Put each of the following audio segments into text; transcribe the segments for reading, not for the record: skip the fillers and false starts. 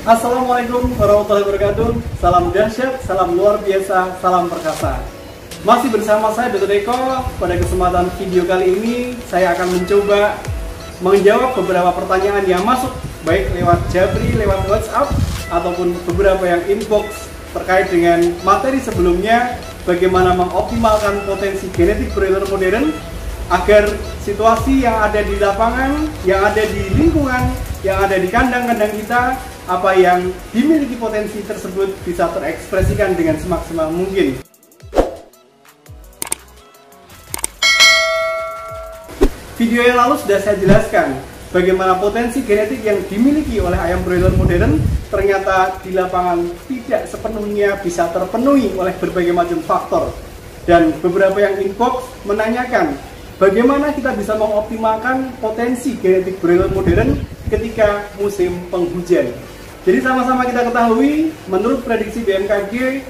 Assalamualaikum warahmatullahi wabarakatuh. Salam dahsyat, salam luar biasa, salam perkasa. Masih bersama saya Dr. Eko. Pada kesempatan video kali ini saya akan mencoba menjawab beberapa pertanyaan yang masuk baik lewat Japri, lewat WhatsApp ataupun beberapa yang inbox terkait dengan materi sebelumnya, bagaimana mengoptimalkan potensi genetik broiler modern agar situasi yang ada di lapangan, yang ada di lingkungan, yang ada di kandang-kandang kita, apa yang dimiliki potensi tersebut bisa terekspresikan dengan semaksimal mungkin. Video yang lalu sudah saya jelaskan bagaimana potensi genetik yang dimiliki oleh ayam broiler modern ternyata di lapangan tidak sepenuhnya bisa terpenuhi oleh berbagai macam faktor. Dan beberapa yang inbox menanyakan bagaimana kita bisa mengoptimalkan potensi genetik broiler modern ketika musim penghujan. Jadi sama-sama kita ketahui, menurut prediksi BMKG,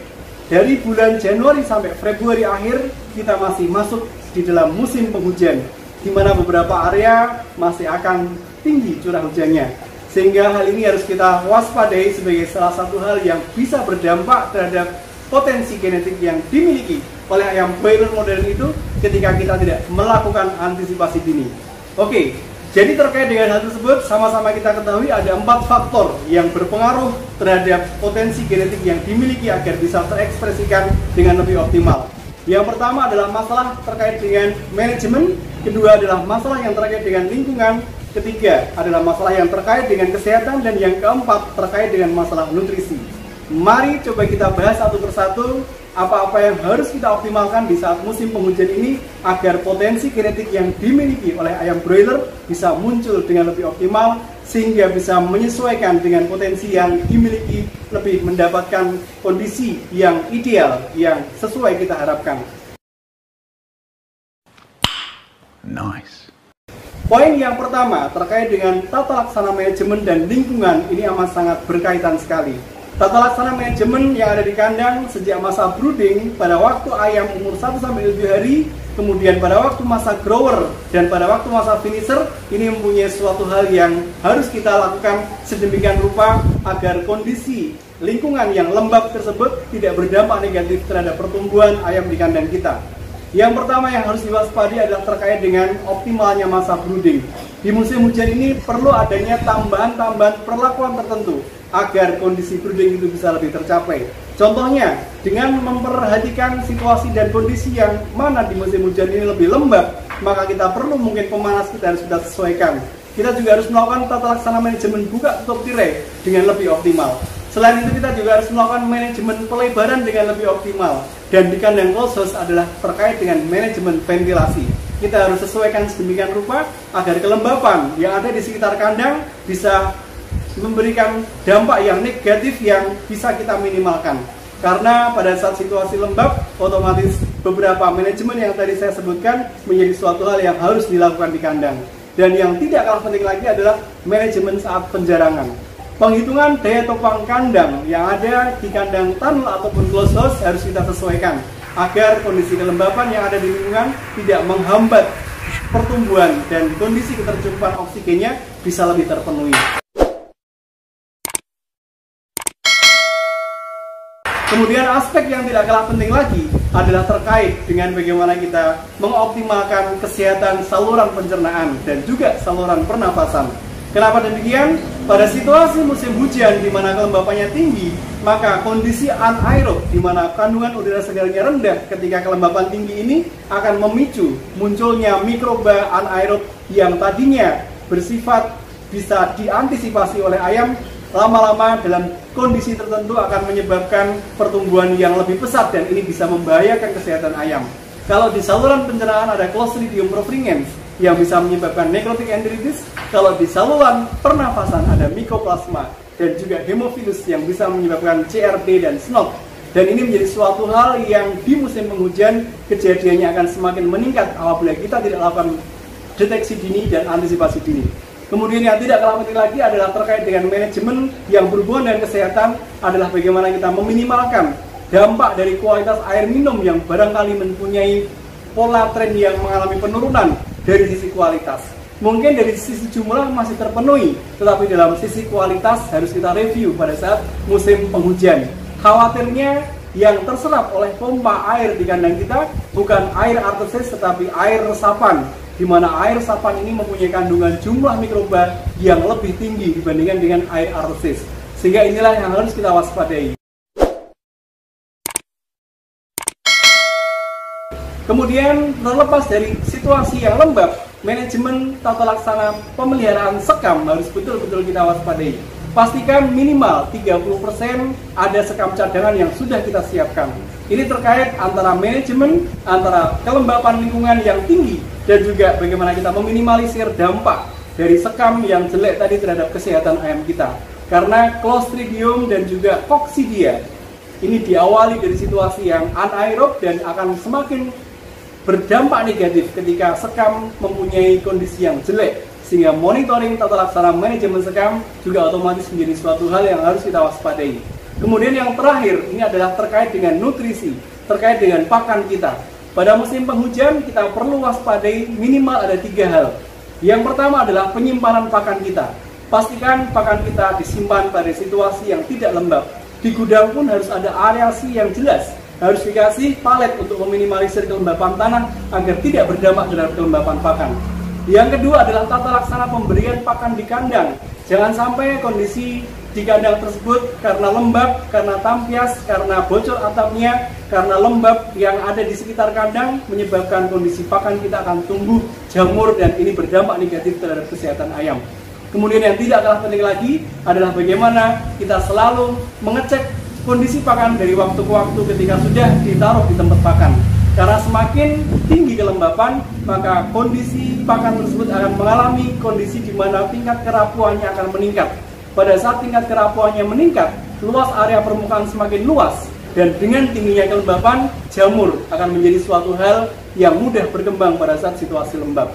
dari bulan Januari sampai Februari akhir, kita masih masuk di dalam musim penghujan, di mana beberapa area masih akan tinggi curah hujannya. Sehingga hal ini harus kita waspadai sebagai salah satu hal yang bisa berdampak terhadap potensi genetik yang dimiliki oleh ayam broiler modern itu ketika kita tidak melakukan antisipasi dini. Oke. Jadi terkait dengan hal tersebut, sama-sama kita ketahui ada 4 faktor yang berpengaruh terhadap potensi genetik yang dimiliki agar bisa terekspresikan dengan lebih optimal. Yang pertama adalah masalah terkait dengan manajemen, kedua adalah masalah yang terkait dengan lingkungan, ketiga adalah masalah yang terkait dengan kesehatan, dan yang keempat terkait dengan masalah nutrisi. Mari coba kita bahas satu persatu apa-apa yang harus kita optimalkan di saat musim penghujan ini agar potensi genetik yang dimiliki oleh ayam broiler bisa muncul dengan lebih optimal sehingga bisa menyesuaikan dengan potensi yang dimiliki, lebih mendapatkan kondisi yang ideal, yang sesuai kita harapkan. Nice. Poin yang pertama terkait dengan tata laksana manajemen dan lingkungan ini amat sangat berkaitan sekali. Tata laksana manajemen yang ada di kandang sejak masa brooding pada waktu ayam umur 1-7 hari, kemudian pada waktu masa grower, dan pada waktu masa finisher, ini mempunyai suatu hal yang harus kita lakukan sedemikian rupa agar kondisi lingkungan yang lembab tersebut tidak berdampak negatif terhadap pertumbuhan ayam di kandang kita. Yang pertama yang harus diwaspadai adalah terkait dengan optimalnya masa brooding. Di musim hujan ini perlu adanya tambahan-tambahan perlakuan tertentu agar kondisi brooding itu bisa lebih tercapai. Contohnya, dengan memperhatikan situasi dan kondisi yang mana di musim hujan ini lebih lembab, maka kita perlu mungkin pemanas kita harus kita sesuaikan. Kita juga harus melakukan tata laksana manajemen buka tutup tirai dengan lebih optimal. Selain itu kita juga harus melakukan manajemen pelebaran dengan lebih optimal. Dan di kandang close house adalah terkait dengan manajemen ventilasi. Kita harus sesuaikan sedemikian rupa agar kelembapan yang ada di sekitar kandang bisa memberikan dampak yang negatif yang bisa kita minimalkan. Karena pada saat situasi lembab, otomatis beberapa manajemen yang tadi saya sebutkan menjadi suatu hal yang harus dilakukan di kandang. Dan yang tidak kalah penting lagi adalah manajemen saat penjarangan. Penghitungan daya topang kandang yang ada di kandang tunnel ataupun close house harus kita sesuaikan agar kondisi kelembapan yang ada di lingkungan tidak menghambat pertumbuhan dan kondisi ketercukupan oksigennya bisa lebih terpenuhi. Kemudian aspek yang tidak kalah penting lagi adalah terkait dengan bagaimana kita mengoptimalkan kesehatan saluran pencernaan dan juga saluran pernapasan. Kenapa demikian? Pada situasi musim hujan di mana kelembapannya tinggi, maka kondisi anaerob di mana kandungan udara segarnya rendah ketika kelembapan tinggi ini akan memicu munculnya mikroba anaerob yang tadinya bersifat bisa diantisipasi oleh ayam, lama-lama dalam kondisi tertentu akan menyebabkan pertumbuhan yang lebih pesat dan ini bisa membahayakan kesehatan ayam. Kalau di saluran pencernaan ada Clostridium perfringens yang bisa menyebabkan necrotic enteritis, kalau di saluran pernafasan ada Mycoplasma dan juga Haemophilus yang bisa menyebabkan CRP dan SNOT. Dan ini menjadi suatu hal yang di musim penghujan kejadiannya akan semakin meningkat apabila kita tidak lakukan deteksi dini dan antisipasi dini. Kemudian yang tidak kalah penting lagi adalah terkait dengan manajemen yang berhubungan dengan kesehatan adalah bagaimana kita meminimalkan dampak dari kualitas air minum yang barangkali mempunyai pola tren yang mengalami penurunan dari sisi kualitas. mungkin dari sisi jumlah masih terpenuhi, tetapi dalam sisi kualitas harus kita review pada saat musim penghujan. Khawatirnya yang terserap oleh pompa air di kandang kita bukan air artesis tetapi air resapan, di mana air resapan ini mempunyai kandungan jumlah mikroba yang lebih tinggi dibandingkan dengan air artesis. Sehingga inilah yang harus kita waspadai. Kemudian terlepas dari situasi yang lembab, manajemen tata laksana pemeliharaan sekam harus betul-betul kita waspadai. Pastikan minimal 30% ada sekam cadangan yang sudah kita siapkan. Ini terkait antara manajemen, antara kelembapan lingkungan yang tinggi, dan juga bagaimana kita meminimalisir dampak dari sekam yang jelek tadi terhadap kesehatan ayam kita. Karena Clostridium dan juga Coccidia ini diawali dari situasi yang anaerob dan akan semakin berdampak negatif ketika sekam mempunyai kondisi yang jelek, sehingga monitoring tata laksana manajemen sekam juga otomatis menjadi suatu hal yang harus kita waspadai. Kemudian yang terakhir, ini adalah terkait dengan nutrisi, terkait dengan pakan kita. Pada musim penghujan kita perlu waspadai minimal ada 3 hal. Yang pertama adalah penyimpanan pakan kita. Pastikan pakan kita disimpan pada situasi yang tidak lembab. Di gudang pun harus ada areasi yang jelas. Harus dikasih palet untuk meminimalisir kelembapan tanah agar tidak berdampak terhadap kelembapan pakan. Yang kedua adalah tata laksana pemberian pakan di kandang. Jangan sampai kondisi di kandang tersebut karena lembab, karena tampias, karena bocor atapnya, karena lembab yang ada di sekitar kandang menyebabkan kondisi pakan kita akan tumbuh jamur dan ini berdampak negatif terhadap kesehatan ayam. Kemudian yang tidak kalah penting lagi adalah bagaimana kita selalu mengecek kondisi pakan dari waktu ke waktu ketika sudah ditaruh di tempat pakan. Karena semakin tinggi kelembapan, maka kondisi pakan tersebut akan mengalami kondisi di mana tingkat kerapuannya akan meningkat. Pada saat tingkat kerapuannya meningkat, luas area permukaan semakin luas, dan dengan tingginya kelembapan, jamur akan menjadi suatu hal yang mudah berkembang pada saat situasi lembab.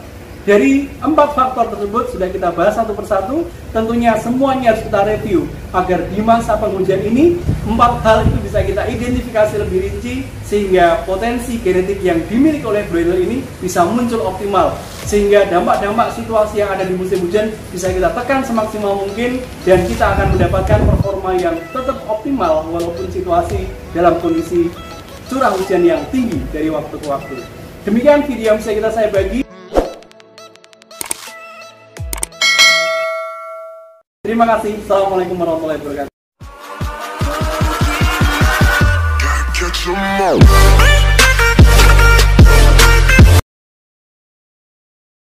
Dari 4 faktor tersebut sudah kita bahas satu persatu, tentunya semuanya harus kita review agar di masa penghujan ini 4 hal itu bisa kita identifikasi lebih rinci sehingga potensi genetik yang dimiliki oleh broiler ini bisa muncul optimal, sehingga dampak-dampak situasi yang ada di musim hujan bisa kita tekan semaksimal mungkin dan kita akan mendapatkan performa yang tetap optimal walaupun situasi dalam kondisi curah hujan yang tinggi dari waktu ke waktu. Demikian video yang bisa saya bagi. Terima kasih. Assalamualaikum warahmatullahi wabarakatuh.